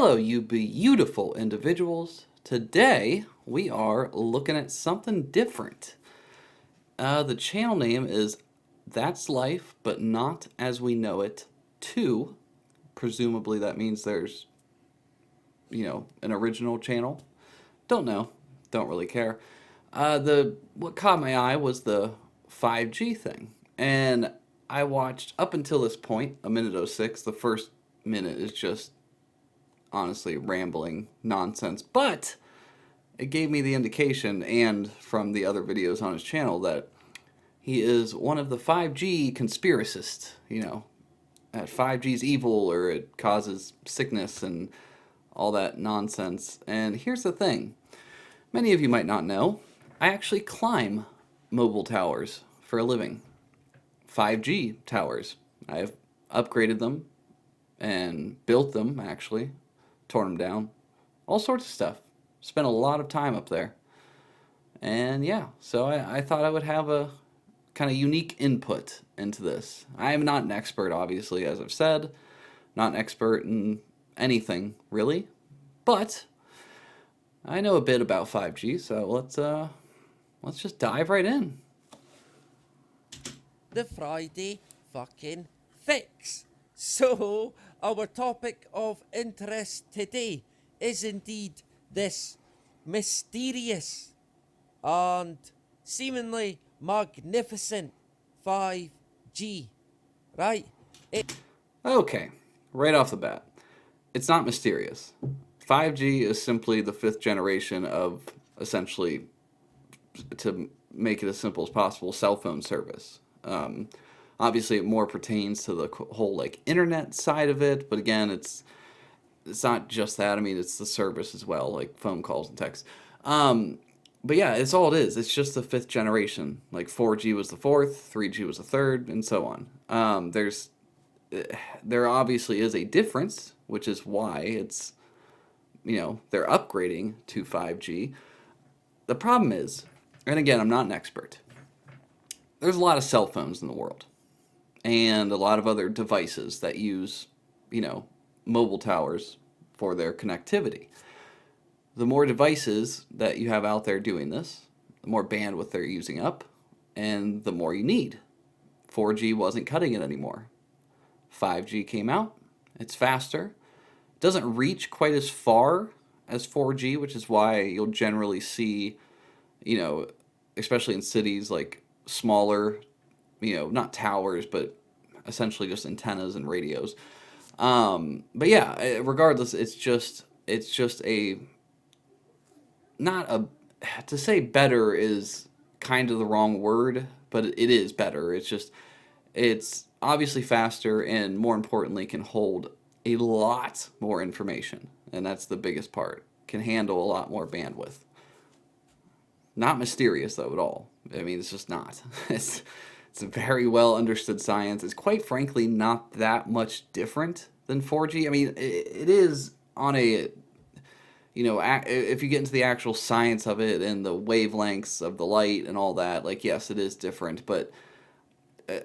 Hello, you beautiful individuals. Today we are looking at something different. The channel name is That's Life, but Not As We Know It 2. Presumably that means there's, an original channel. Don't know. Don't really care. The what caught my eye was the 5G thing. And I watched up until this point, a minute oh 06. The first minute is just honestly rambling nonsense, but it gave me the indication, and from the other videos on his channel, that he is one of the 5G conspiracists. That 5G is evil or it causes sickness and all that nonsense. And here's the thing, many of you might not know, I actually climb mobile towers for a living. 5G towers. I've upgraded them and built them, actually, torn them down, all sorts of stuff. Spent a lot of time up there. And yeah, so I thought I would have a kind of unique input into this. I am not an expert, obviously, as I've said, not an expert in anything, really, but I know a bit about 5G, so let's just dive right in. The Friday fucking fix. So, our topic of interest today is indeed this mysterious and seemingly magnificent 5G, right? Okay, right off the bat, it's not mysterious. 5G is simply the fifth generation of, essentially, to make it as simple as possible, cell phone service. Obviously, it more pertains to the whole internet side of it, but again, it's not just that. I mean, it's the service as well, like phone calls and texts. But yeah, it's all it is. It's just the fifth generation. Like 4G was the fourth, 3G was the third, and so on. There obviously is a difference, which is why it's they're upgrading to 5G. The problem is, and again, I'm not an expert, there's a lot of cell phones in the world and a lot of other devices that use, mobile towers for their connectivity. The more devices that you have out there doing this, the more bandwidth they're using up, and the more you need. 4G wasn't cutting it anymore. 5G came out. It's faster. It doesn't reach quite as far as 4G, which is why you'll generally see, especially in cities, like smaller, not towers, but essentially just antennas and radios. But yeah, regardless, it's just a, not a, to say better is kind of the wrong word, but it is better. It's obviously faster and more importantly can hold a lot more information. And that's the biggest part. Can handle a lot more bandwidth. Not mysterious though at all. I mean, it's just not. It's a very well understood science. It's quite frankly not that much different than 4G. I mean, it is on a, if you get into the actual science of it and the wavelengths of the light and all that, yes, it is different. But,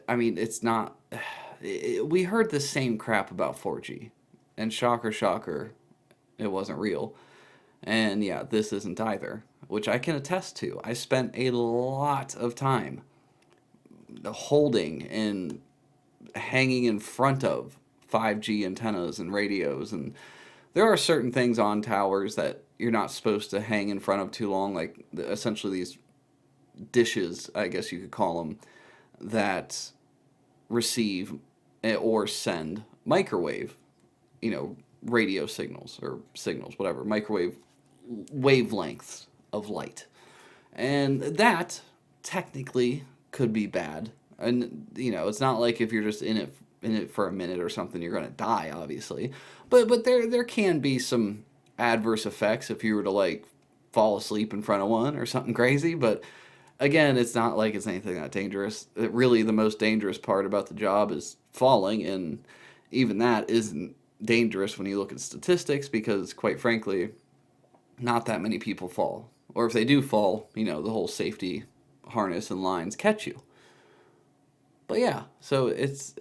I mean, it's not, we heard the same crap about 4G. And shocker, shocker, it wasn't real. And yeah, this isn't either, which I can attest to. I spent a lot of time holding and hanging in front of 5G antennas and radios, and there are certain things on towers that you're not supposed to hang in front of too long, like essentially these dishes, I guess you could call them, that receive or send microwave, radio signals or signals, whatever, microwave wavelengths of light. And that technically could be bad. And it's not like if you're just in it for a minute or something you're going to die, obviously. But there can be some adverse effects if you were to fall asleep in front of one or something crazy, but again, it's not like it's anything that dangerous. Really, the most dangerous part about the job is falling, and even that isn't dangerous when you look at statistics because, quite frankly, not that many people fall. Or if they do fall, the whole safety harness and lines catch you. But yeah, so it's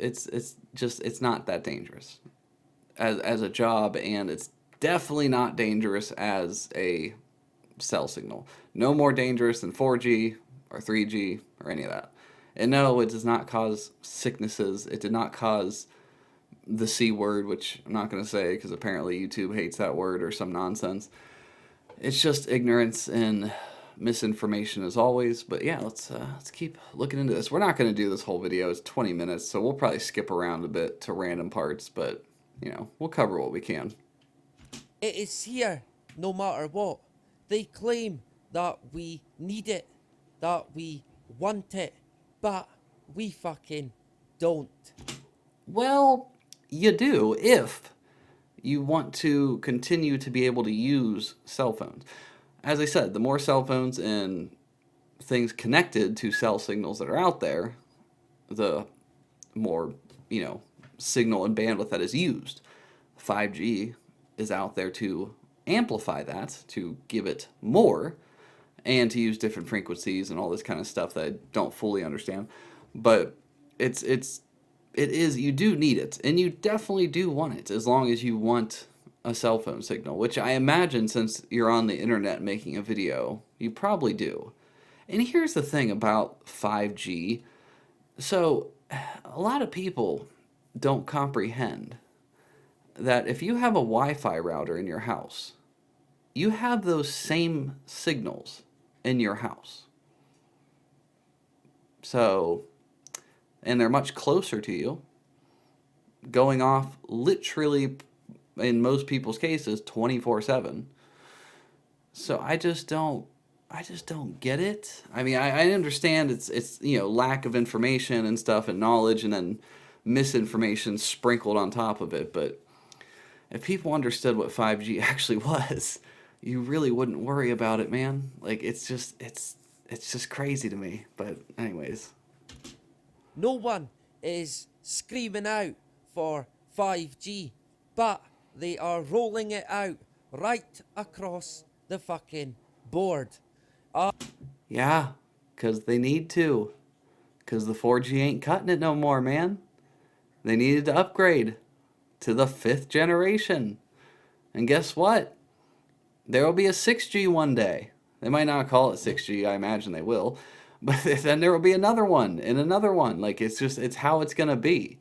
not that dangerous as a job, and it's definitely not dangerous as a cell signal. No more dangerous than 4G or 3G or any of that. And no, it does not cause sicknesses. It did not cause the C word, which I'm not going to say because apparently YouTube hates that word or some nonsense. It's just ignorance and misinformation as always. But yeah, let's keep looking into this. We're not going to do this whole video. It's 20 minutes, so we'll probably skip around a bit to random parts. But we'll cover what we can. It is here no matter what. They claim that we need it, that we want it, but we fucking don't. Well, you do if you want to continue to be able to use cell phones. As I said, the more cell phones and things connected to cell signals that are out there, the more, signal and bandwidth that is used. 5G is out there to amplify that, to give it more, and to use different frequencies and all this kind of stuff that I don't fully understand. But it is, you do need it, and you definitely do want it, as long as you want a cell phone signal, which I imagine, since you're on the internet making a video, you probably do. And here's the thing about 5G. So, a lot of people don't comprehend that if you have a Wi-Fi router in your house, you have those same signals in your house. So, and they're much closer to you, going off literally, in most people's cases, 24/7. So I just don't get it. I mean, I understand it's lack of information and stuff and knowledge and then misinformation sprinkled on top of it, but if people understood what 5G actually was, you really wouldn't worry about it, man. Like, it's just crazy to me. But anyways, No one is screaming out for 5G, but they are rolling it out right across the fucking board. yeah, because they need to. Because the 4G ain't cutting it no more, man. They needed to upgrade to the 5th generation. And guess what? There will be a 6G one day. They might not call it 6G, I imagine they will. But then there will be another one and another one. Like, it's how it's going to be.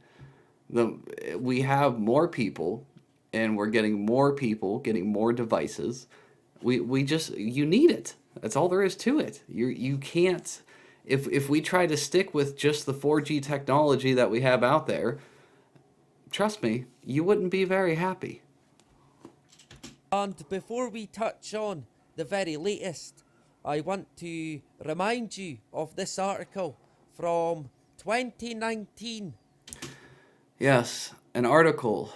We have more people, and we're getting more people, getting more devices. You need it. That's all there is to it. You can't, if we try to stick with just the 4G technology that we have out there, trust me, you wouldn't be very happy. And before we touch on the very latest, I want to remind you of this article from 2019. Yes, an article,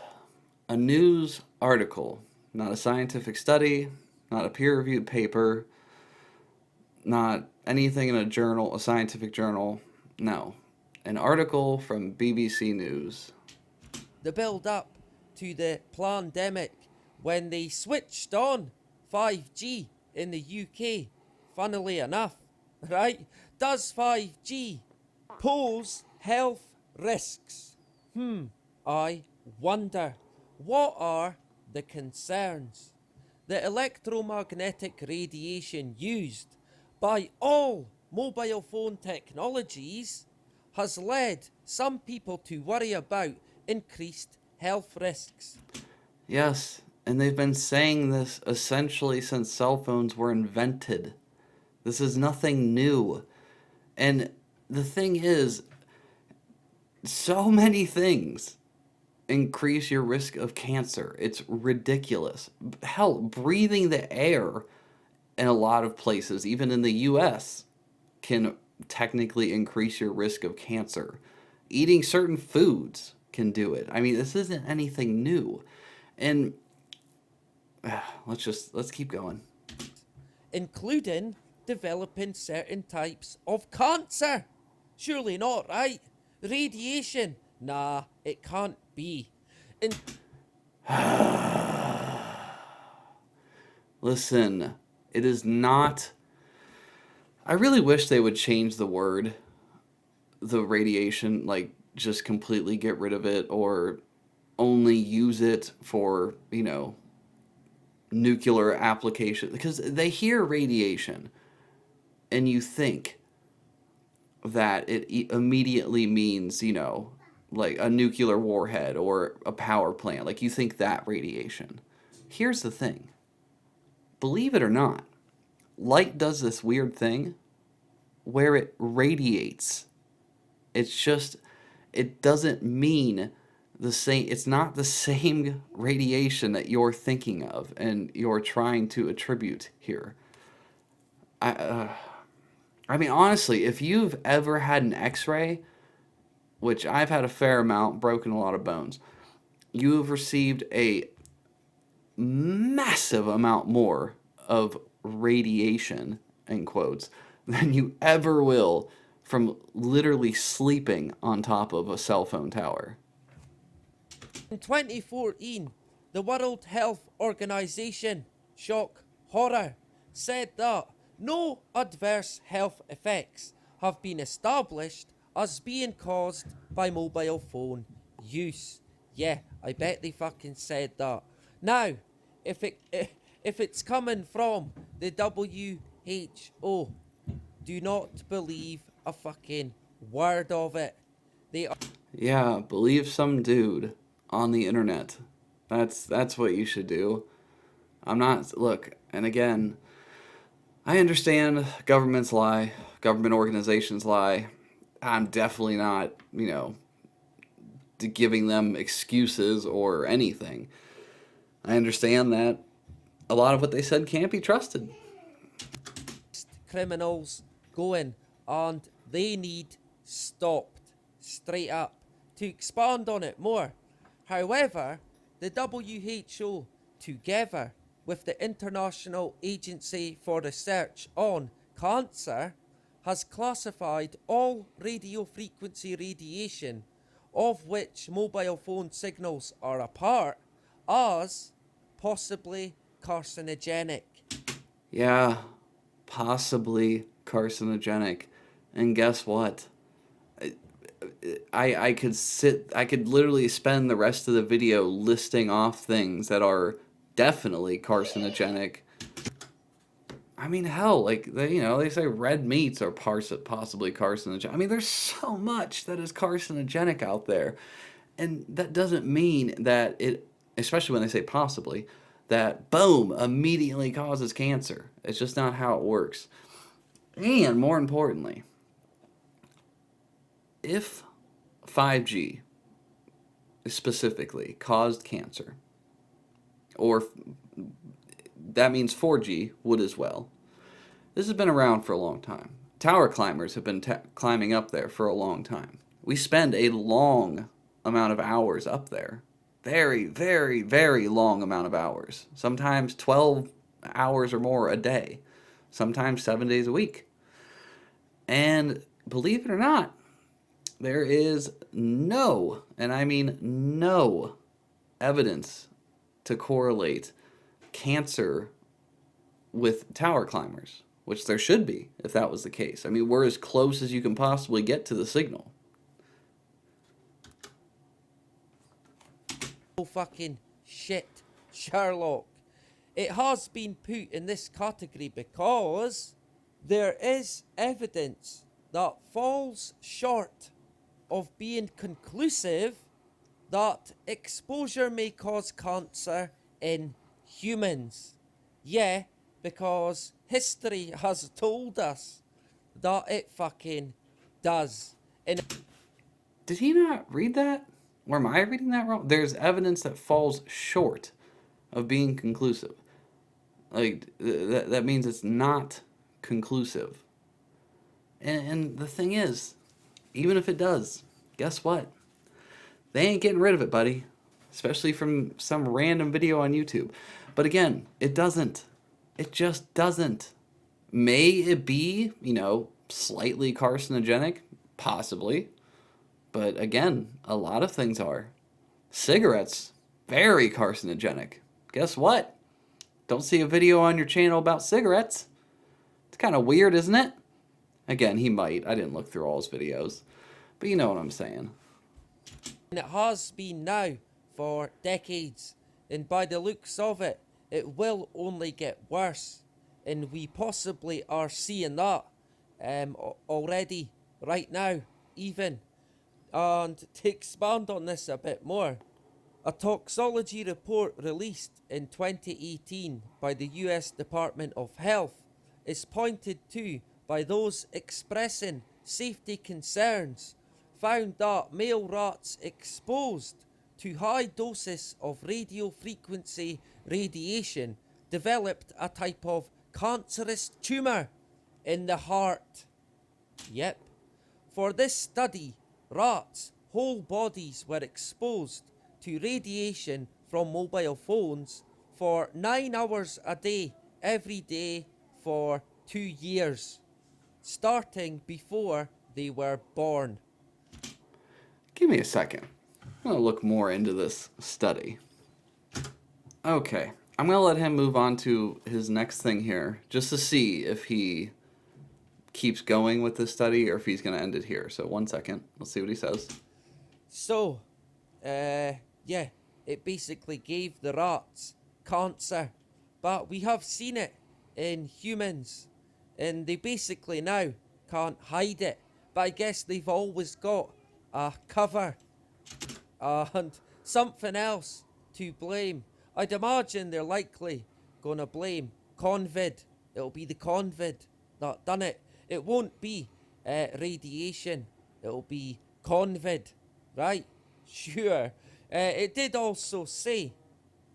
a news article, not a scientific study, not a peer-reviewed paper, not anything in a journal, a scientific journal. No, an article from BBC News. The build-up to the pandemic, when they switched on 5G in the UK, funnily enough, right? Does 5G pose health risks? I wonder. What are the concerns? The electromagnetic radiation used by all mobile phone technologies has led some people to worry about increased health risks. Yes, and they've been saying this essentially since cell phones were invented. This is nothing new. And the thing is, so many things increase your risk of cancer. It's ridiculous. Hell, breathing the air in a lot of places, even in the US, can technically increase your risk of cancer. Eating certain foods can do it. I mean, this isn't anything new. And let's keep going. Including developing certain types of cancer. Surely not, right? Radiation? Nah, it can't be. Listen, it is not... I really wish they would change the word, the radiation, like just completely get rid of it, or only use it for, nuclear application, because they hear radiation and you think that it immediately means, like a nuclear warhead or a power plant. Like you think that radiation. Here's the thing. Believe it or not, light does this weird thing where it radiates. It's just, it doesn't mean the same. It's not the same radiation that you're thinking of and you're trying to attribute here. I mean, honestly, if you've ever had an X-ray, which I've had a fair amount, broken a lot of bones, you have received a massive amount more of radiation, in quotes, than you ever will from literally sleeping on top of a cell phone tower. In 2014, the World Health Organization, shock, horror, said that no adverse health effects have been established as being caused by mobile phone use. Yeah, I bet they fucking said that. Now, if it's coming from the WHO, do not believe a fucking word of it. They are Yeah, believe some dude on the internet. That's what you should do. I'm not, look, and again, I understand governments lie, government organizations lie. I'm definitely not, giving them excuses or anything. I understand that a lot of what they said can't be trusted. criminals going, and they need stopped straight up. To expand on it more, however, the WHO, together with the International Agency for Research on Cancer, has classified all radio frequency radiation, of which mobile phone signals are a part, as possibly carcinogenic. Yeah, possibly carcinogenic. And guess what? I could literally spend the rest of the video listing off things that are definitely carcinogenic. I mean, hell, like they say red meats are possibly carcinogenic. I mean, there's so much that is carcinogenic out there, and that doesn't mean that it, especially when they say possibly, that boom immediately causes cancer. It's just not how it works. And more importantly, if 5G specifically caused cancer, or that means 4G would as well. This has been around for a long time. Tower climbers have been climbing up there for a long time. We spend a long amount of hours up there. Very, very, very long amount of hours. Sometimes 12 hours or more a day. Sometimes 7 days a week. And believe it or not, there is no, and I mean no, evidence to correlate cancer with tower climbers, which there should be if that was the case. I mean, we're as close as you can possibly get to the signal. Oh fucking shit, Sherlock. It has been put in this category because there is evidence that falls short of being conclusive that exposure may cause cancer in humans. Yeah, because history has told us that it fucking does. Did he not read that? Or am I reading that wrong? There's evidence that falls short of being conclusive. Like, that means it's not conclusive. And the thing is, even if it does, guess what? They ain't getting rid of it, buddy. Especially from some random video on YouTube. But again, it doesn't. It just doesn't. May it be, slightly carcinogenic? Possibly. But again, a lot of things are. Cigarettes, very carcinogenic. Guess what? Don't see a video on your channel about cigarettes. It's kind of weird, isn't it? Again, he might. I didn't look through all his videos. But you know what I'm saying. And it has been now for decades. And by the looks of it, it will only get worse. And we possibly are seeing that already, right now, even. And to expand on this a bit more, a toxology report released in 2018 by the US Department of Health is pointed to by those expressing safety concerns, found that male rats exposed to high doses of radio frequency radiation developed a type of cancerous tumour in the heart. Yep. For this study, rats' whole bodies were exposed to radiation from mobile phones for 9 hours a day, every day, for 2 years, starting before they were born. Give me a second. I'm going to look more into this study. Okay, I'm going to let him move on to his next thing here, just to see if he keeps going with this study or if he's going to end it here. So 1 second. Let's see what he says. So, yeah, it basically gave the rats cancer. But we have seen it in humans. And they basically now can't hide it. But I guess they've always got a cover. And something else to blame. I'd imagine they're likely going to blame Convid. It'll be the Convid that done it. It won't be radiation. It'll be Convid, right? Sure. It did also say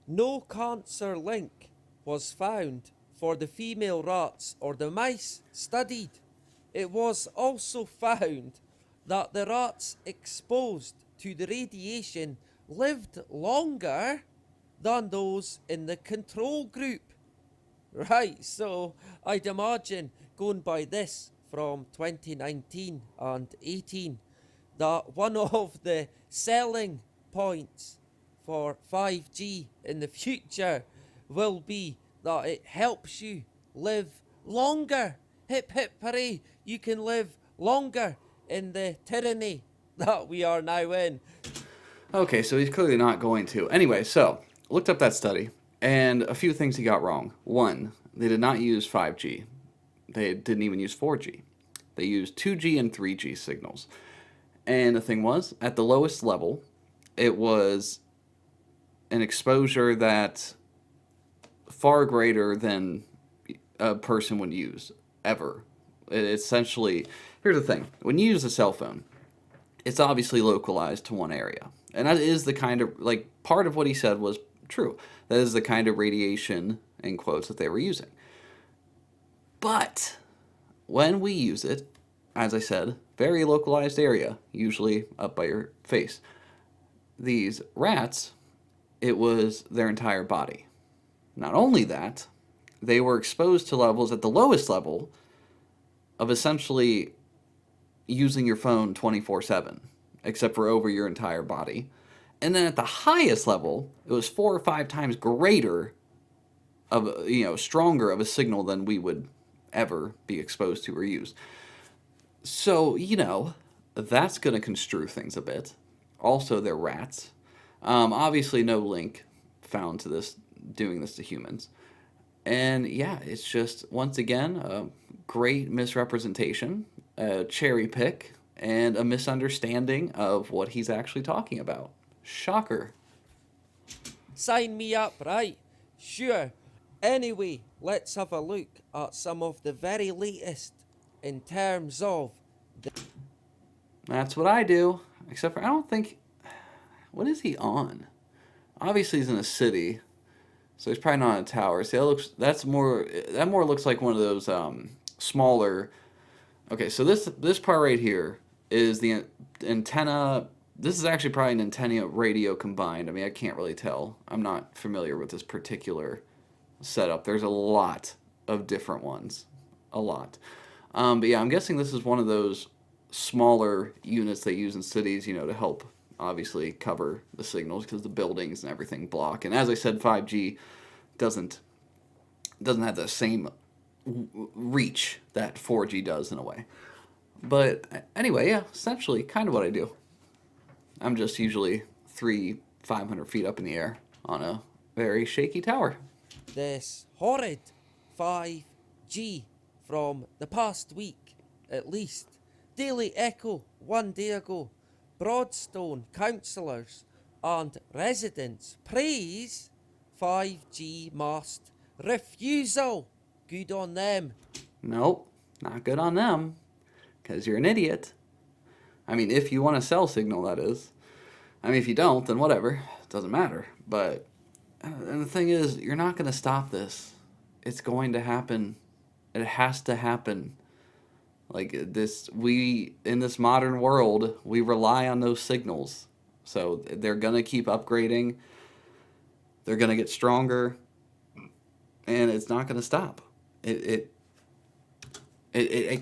no cancer link was found for the female rats or the mice studied. It was also found that the rats exposed to the radiation lived longer than those in the control group. Right, so I'd imagine, going by this from 2019 and 18, that one of the selling points for 5G in the future will be that it helps you live longer. Hip hip hooray, you can live longer in the tyranny that we are now in. Okay, so he's clearly not going to. Anyway, so looked up that study, and a few things he got wrong. One, they did not use 5G. They didn't even use 4G. They used 2G and 3G signals. And the thing was, at the lowest level, it was an exposure that far greater than a person would use ever. It essentially, here's the thing. When you use a cell phone, it's obviously localized to one area. And that is the kind of, like, part of what he said was true. That is the kind of radiation, in quotes, that they were using. But when we use it, as I said, very localized area, usually up by your face. These rats, it was their entire body. Not only that, they were exposed to levels at the lowest level of essentially using your phone 24/7, except for over your entire body. And then at the highest level, it was 4 or 5 times greater of, stronger of a signal than we would ever be exposed to or use. So, that's going to construe things a bit. Also, they're rats. Obviously, no link found to this, doing this to humans. And yeah, it's just, once again, a great misrepresentation, a cherry pick, and a misunderstanding of what he's actually talking about. Shocker. Sign me up, right? Sure. Anyway, let's have a look at some of the very latest in terms of That's what I do. Except for, I don't think, what is he on? Obviously he's in a city, so he's probably not on a tower. See, that more looks like one of those smaller. Okay, so this part right here is the antenna. This is actually probably an antenna radio combined. I mean, I can't really tell. I'm not familiar with this particular setup. There's a lot of different ones. A lot. But yeah, I'm guessing this is one of those smaller units they use in cities, to help obviously cover the signals because the buildings and everything block. And as I said, 5G doesn't have the same reach that 4G does in a way. But anyway, yeah, essentially kind of what I do. I'm just usually 500 feet up in the air on a very shaky tower. this horrid 5G from the past week, at least. Daily Echo 1 day ago. Broadstone councillors and residents praise 5G mast refusal. Good on them. Nope, not good on them, because you're an idiot. I mean, if you want to sell signal, that is. I mean, if you don't, then whatever. It doesn't matter. But and the thing is, you're not going to stop this. It's going to happen. It has to happen. Like this, in this modern world, we rely on those signals. So they're going to keep upgrading. They're going to get stronger. And it's not going to stop. It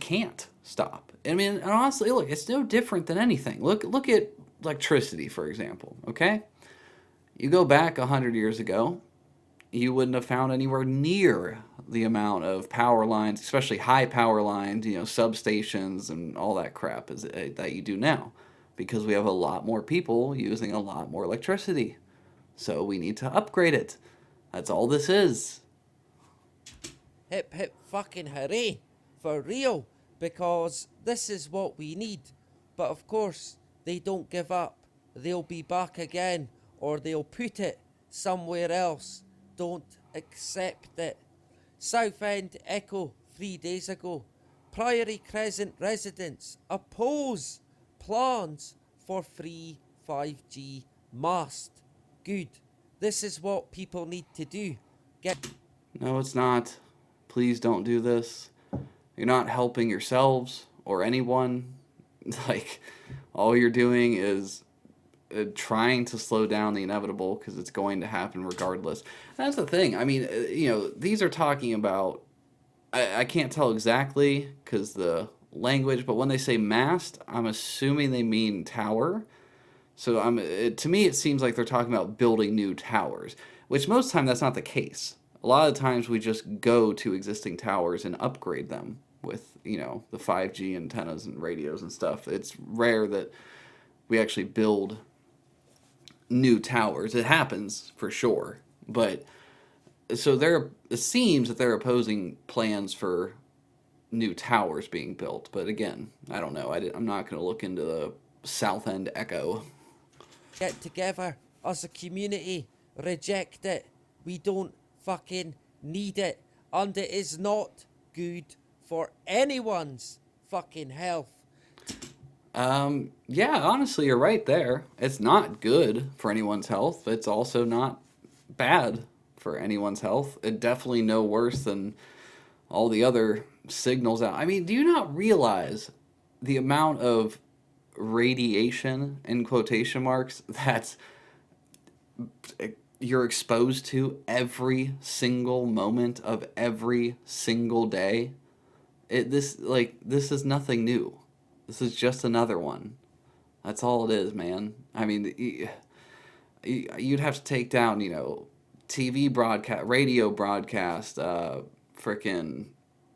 can't stop. I mean, and honestly, look, it's no different than anything. Look at electricity, for example, okay? You go back 100 years ago, you wouldn't have found anywhere near the amount of power lines, especially high power lines, substations and all that crap that you do now, because we have a lot more people using a lot more electricity. So we need to upgrade it. That's all this is. Hip hip fucking hooray. For real. Because this is what we need. But of course, they don't give up. They'll be back again. Or they'll put it somewhere else. Don't accept it. Southend Echo 3 days ago. Priory Crescent residents oppose plans for free 5G mast. Good. This is what people need to do. No, it's not. Please don't do this. You're not helping yourselves or anyone. Like, all you're doing is trying to slow down the inevitable, because it's going to happen regardless. And that's the thing. I mean, these are talking about, I can't tell exactly because the language, but when they say mast, I'm assuming they mean tower. So to me, it seems like they're talking about building new towers, which most of the time that's not the case. A lot of times we just go to existing towers and upgrade them with, the 5G antennas and radios and stuff. It's rare that we actually build new towers. It happens for sure. But so it seems that they're opposing plans for new towers being built. But again, I don't know. I'm not going to look into the Southend Echo. Get together as a community. Reject it. We don't fucking need it. And it is not good for anyone's fucking health. Yeah, honestly, you're right there. It's not good for anyone's health. It's also not bad for anyone's health. It definitely no worse than all the other signals out. I mean, do you not realize the amount of radiation, in quotation marks, that you're exposed to every single moment of every single day? This is nothing new. This is just another one. That's all it is, man. I mean, you'd have to take down, TV broadcast, radio broadcast, frickin'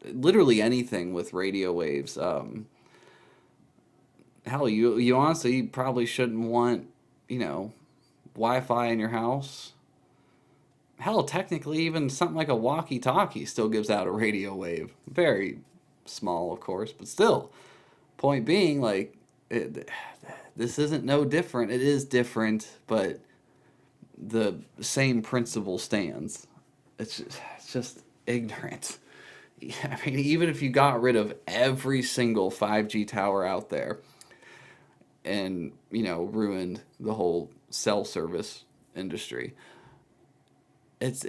literally anything with radio waves. Hell, you honestly probably shouldn't want, Wi-Fi in your house. Hell, technically, even something like a walkie-talkie still gives out a radio wave. Very small, of course, but still. Point being, this isn't no different. It is different, but the same principle stands. It's just ignorant. I mean, even if you got rid of every single 5G tower out there and, ruined the whole cell service industry, it's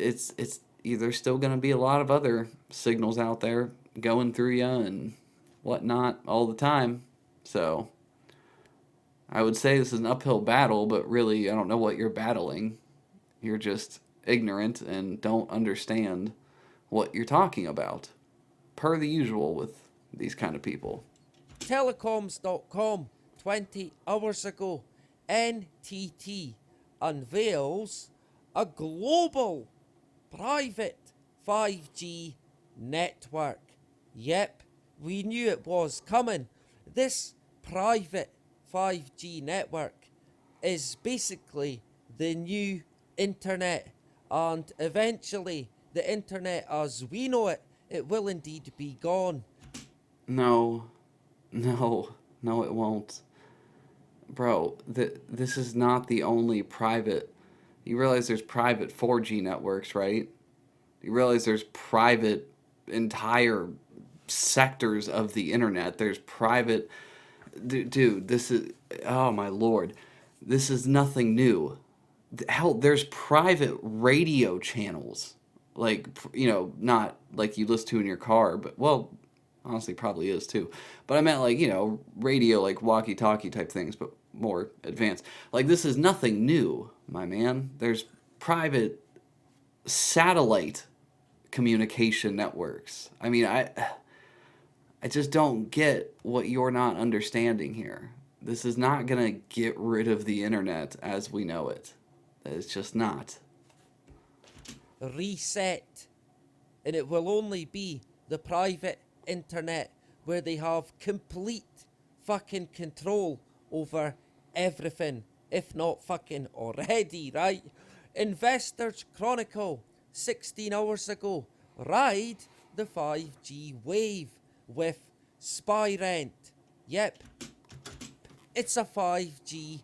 either still going to be a lot of other signals out there going through you and whatnot all the time. So I would say this is an uphill battle, but really I don't know what you're battling. You're just ignorant and don't understand what you're talking about, per the usual with these kind of people. Telecoms.com 20 hours ago. NTT unveils a global private 5G network. Yep, we knew it was coming. This private 5G network is basically the new internet, and eventually the internet as we know it, it will indeed be gone. No, no, it won't. Bro, this is not the only private. You realize there's private 4G networks, right? You realize there's private entire sectors of the internet. There's private. Dude, this is. Oh my lord. This is nothing new. Hell, there's private radio channels. Like, not like you listen to in your car, but, well, honestly, probably is too. But I meant, like, radio, like walkie talkie type things, but more advanced. Like, this is nothing new, my man. There's private satellite communication networks. I mean, I just don't get what you're not understanding here. This is not going to get rid of the internet as we know it. It's just not. Reset. And it will only be the private internet where they have complete fucking control over everything, if not fucking already, right? Investors Chronicle 16 hours ago, ride the 5G wave with Spy Rent. Yep, it's a 5G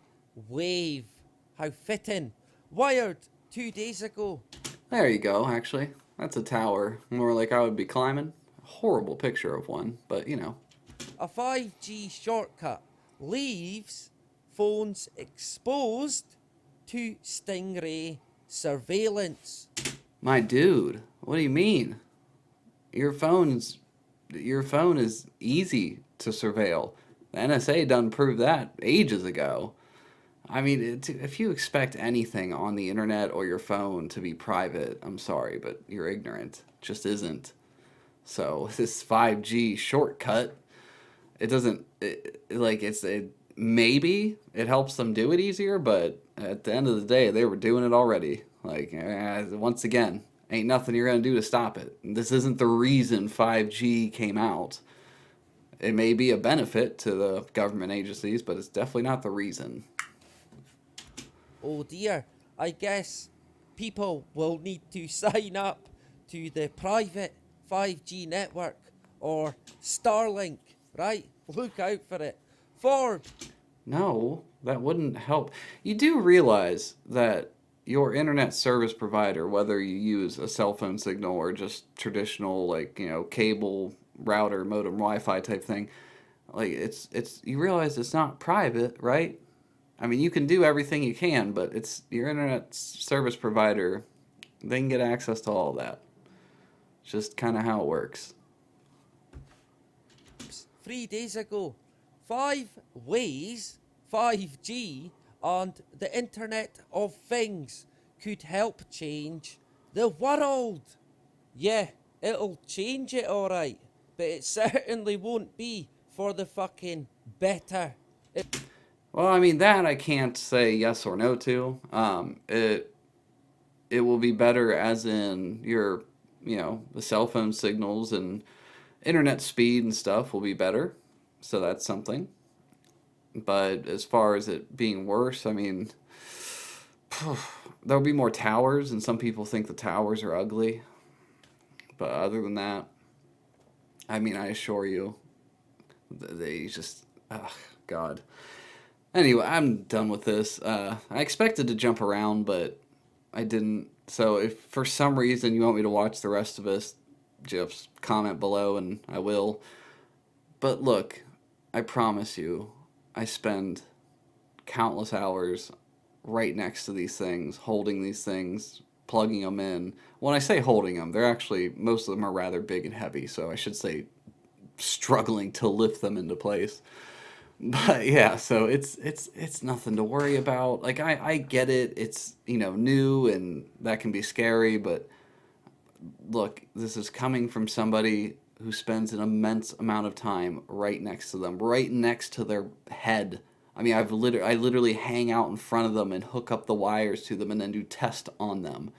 wave. How fitting. Wired 2 days ago. There you go, actually. That's a tower. More like I would be climbing. Horrible picture of one, but A 5G shortcut leaves phones exposed to stingray surveillance. My dude, what do you mean? Your phone is easy to surveil. The NSA done proved that ages ago. I mean, if you expect anything on the internet or your phone to be private, I'm sorry, but you're ignorant. It just isn't. So this 5G shortcut, it doesn't maybe it helps them do it easier, but at the end of the day, they were doing it already. Like, once again, ain't nothing you're gonna do to stop it. This isn't the reason 5G came out. It may be a benefit to the government agencies, but it's definitely not the reason. Oh dear, I guess people will need to sign up to the private 5G network or Starlink, right? Look out for it. Ford. No, that wouldn't help. You do realize that your internet service provider, whether you use a cell phone signal or just traditional, like, cable router modem Wi-Fi type thing, like, it's you realize it's not private, right? I mean, you can do everything you can, but it's your internet service provider. They can get access to all of that. It's just kind of how it works. 3 days ago, 5 ways 5G and the Internet of Things could help change the world. Yeah, it'll change it alright, but it certainly won't be for the fucking better. Well, I mean, that I can't say yes or no to. It will be better as in your, the cell phone signals and internet speed and stuff will be better. So that's something. But as far as it being worse, I mean, there'll be more towers, and some people think the towers are ugly. But other than that, I mean, I assure you, they just, God. Anyway, I'm done with this. I expected to jump around, but I didn't. So if for some reason you want me to watch the rest of this, just comment below and I will. But look, I promise you, I spend countless hours right next to these things, holding these things, plugging them in. When I say holding them, they're actually, most of them are rather big and heavy, so I should say struggling to lift them into place. But yeah, so it's nothing to worry about. Like, I get it. It's, new and that can be scary, but look, this is coming from somebody who spends an immense amount of time right next to them, right next to their head. I mean, I literally hang out in front of them and hook up the wires to them and then do tests on them.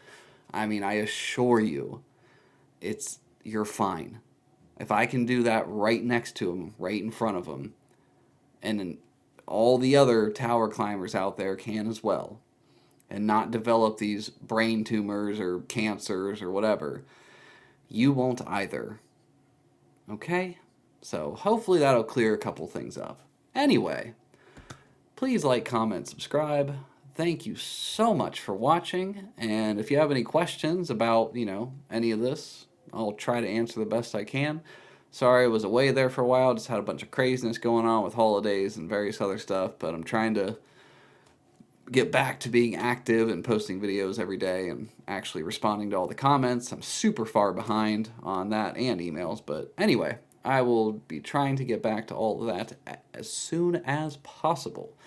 I mean, I assure you, you're fine. If I can do that right next to them, right in front of them, and then all the other tower climbers out there can as well. and not develop these brain tumors or cancers or whatever, you won't either. Okay? So hopefully that'll clear a couple things up. Anyway, please like, comment, subscribe. Thank you so much for watching. And if you have any questions about, any of this, I'll try to answer the best I can. Sorry I was away there for a while. Just had a bunch of craziness going on with holidays and various other stuff. But I'm trying to get back to being active and posting videos every day and actually responding to all the comments. I'm super far behind on that and emails. But anyway, I will be trying to get back to all of that as soon as possible.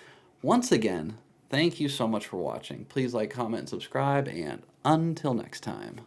Once again, thank you so much for watching. Please like, comment, and subscribe, and until next time.